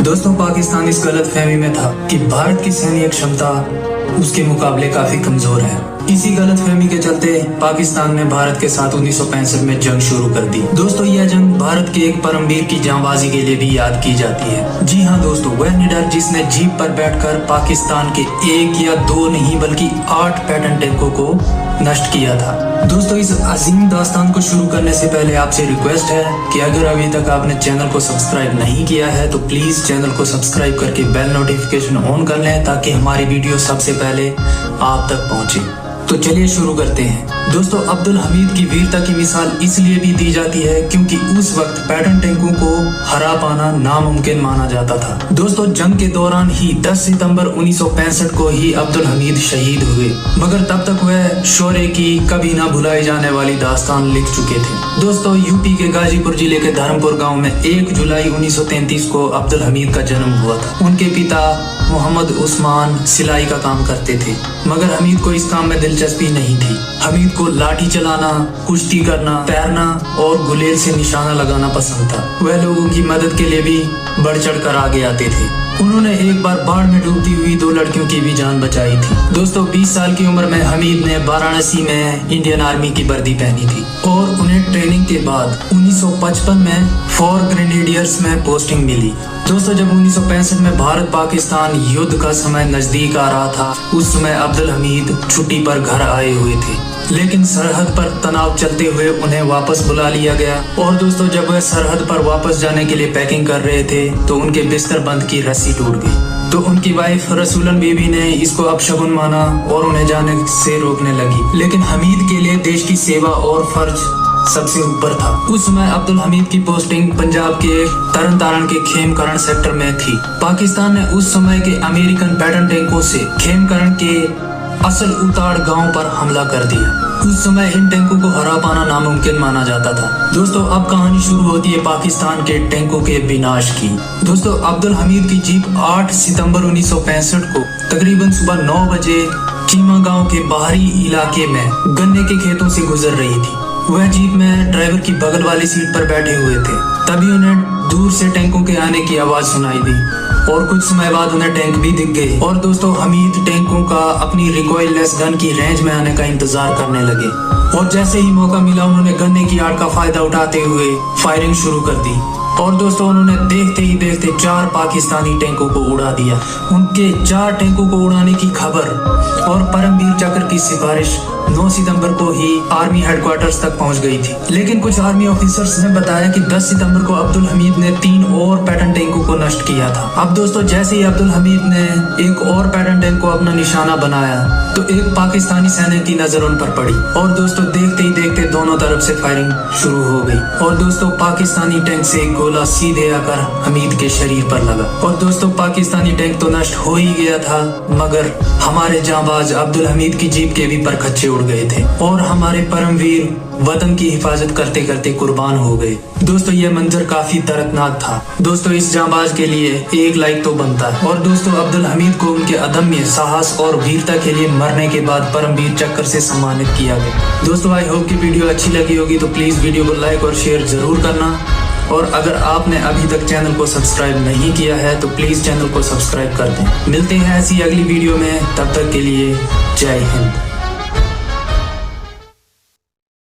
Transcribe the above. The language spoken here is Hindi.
दोस्तों, पाकिस्तान इस गलतफहमी में था कि भारत की सैन्य क्षमता उसके मुकाबले काफी कमजोर है। इसी गलतफहमी के चलते पाकिस्तान ने भारत के साथ 1965 में जंग शुरू कर दी। दोस्तों, यह जंग भारत के एक परमवीर की जांबाजी के लिए भी याद की जाती है। जी हाँ दोस्तों, वह निडर जिसने जीप पर बैठकर पाकिस्तान के 1 या 2 नहीं बल्कि 8 पैटर्न टैंकों को नष्ट किया था। दोस्तों, इस अजीम दास्तान को शुरू करने से पहले आपसे रिक्वेस्ट है कि अगर अभी तक आपने चैनल को सब्सक्राइब नहीं किया है तो प्लीज चैनल को सब्सक्राइब करके बेल नोटिफिकेशन ऑन कर लें ताकि हमारी वीडियो सबसे पहले आप तक पहुंचे। तो चलिए शुरू करते हैं। दोस्तों, अब्दुल हमीद की वीरता की मिसाल इसलिए भी दी जाती है क्योंकि उस वक्त पैटर्न टैंकों को हरा पाना नामुमकिन माना जाता था। दोस्तों, जंग के दौरान ही 10 सितंबर 1965 को ही अब्दुल हमीद शहीद हुए, मगर तब तक वह शौर्य की कभी ना भुलाई जाने वाली दास्तान लिख चुके थे। दोस्तों, यूपी के गाजीपुर जिले के धर्मपुर गाँव में 1 जुलाई 1933 को अब्दुल हमीद का जन्म हुआ था। उनके पिता मोहम्मद उस्मान सिलाई का काम करते थे, मगर हमीद को इस काम में दिलचस्पी नहीं थी। हमीद को लाठी चलाना, कुश्ती करना, तैरना और गुलेल से निशाना लगाना पसंद था। वह लोगों की मदद के लिए भी बढ़ चढ़ कर आगे आते थे। उन्होंने एक बार बाढ़ में डूबती हुई 2 लड़कियों की भी जान बचाई थी। दोस्तों, 20 साल की उम्र में हमीद ने वाराणसी में इंडियन आर्मी की वर्दी पहनी थी और उन्हें ट्रेनिंग के बाद 1955 में 4 ग्रेनेडियर्स में पोस्टिंग मिली। दोस्तों, जब 1965 में भारत पाकिस्तान युद्ध का समय नजदीक आ रहा था, उस समय अब्दुल हमीद छुट्टी पर घर आए हुए थे, लेकिन सरहद पर तनाव चलते हुए उन्हें वापस बुला लिया गया। और दोस्तों, जब वह सरहद पर वापस जाने के लिए पैकिंग कर रहे थे तो उनके बिस्तर बंद की रस्सी टूट गई। तो उनकी वाइफ रसूलन बीबी ने इसको अपशगुन माना और उन्हें जाने से रोकने लगी, लेकिन हमीद के लिए देश की सेवा और फर्ज सबसे ऊपर था। उस समय अब्दुल हमीद की पोस्टिंग पंजाब के तरन तारण के खेमकरण सेक्टर में थी। पाकिस्तान ने उस समय के अमेरिकन पैटर्न टैंकों से खेमकरण के असल उताड़ गांव पर हमला कर दिया। उस समय इन टैंकों को हरा पाना नामुमकिन माना जाता था। दोस्तों, अब कहानी शुरू होती है पाकिस्तान के टैंकों के विनाश की। दोस्तों, अब्दुल हमीद की जीप 8 सितंबर 1965 को तकरीबन सुबह 9 बजे चीमा गांव के बाहरी इलाके में गन्ने के खेतों से गुजर रही थी। वह जीप में ड्राइवर की बगल वाली सीट पर बैठे हुए थे। तभी उन्हें दूर से टैंकों के आने की आवाज सुनाई दी और कुछ समय बाद उन्हें टैंक भी दिख गए। और दोस्तों, हमीद टैंकों का अपनी रिकॉइल लेस गन की रेंज में आने का इंतजार करने लगे और जैसे ही मौका मिला उन्होंने गन्ने की आड़ का फायदा उठाते हुए फायरिंग शुरू कर दी। और दोस्तों, उन्होंने देखते ही देखते 4 पाकिस्तानी टैंकों को उड़ा दिया। उनके 4 टैंकों को उड़ाने की खबर और परमवीर चक्र की सिफारिश 9 सितंबर को ही आर्मी हेडक्वार्टर्स तक पहुंच गई थी। लेकिन कुछ आर्मी ऑफिसर्स ने बताया कि 10 सितंबर को अब्दुल हमीद ने 3 और पैटर्न टैंकों को नष्ट किया था। अब दोस्तों, जैसे ही अब्दुल हमीद ने एक और पैटर्न टैंक को अपना निशाना बनाया तो एक पाकिस्तानी सैनिक की नजर उन पर पड़ी और दोस्तों, देखते ही देखते दोनों तरफ से फायरिंग शुरू हो गई। और दोस्तों, पाकिस्तानी टैंक से एक गोला सीधे आकर हमीद के शरीर पर लगा। और दोस्तों, पाकिस्तानी टैंक तो नष्ट हो ही गया था, मगर हमारे जांबाज अब्दुल हमीद की जीप के भी परखच्चे उड़ गए थे और हमारे परमवीर वतन की हिफाजत करते करते कुर्बान हो गए। दोस्तों, यह मंजर काफी दर्दनाक था। दोस्तों, इस जांबाज के लिए एक लाइक तो बनता है। और दोस्तों, अब्दुल हमीद को उनके अदम्य साहस और वीरता के लिए मरने के बाद परमवीर चक्र से सम्मानित किया गया। दोस्तों, आई होप कि वीडियो अच्छी लगी होगी तो प्लीज वीडियो को लाइक और शेयर जरूर करना। और अगर आपने अभी तक चैनल को सब्सक्राइब नहीं किया है तो प्लीज चैनल को सब्सक्राइब कर दें। मिलते हैं ऐसी अगली वीडियो में, तब तक के लिए जय हिंद।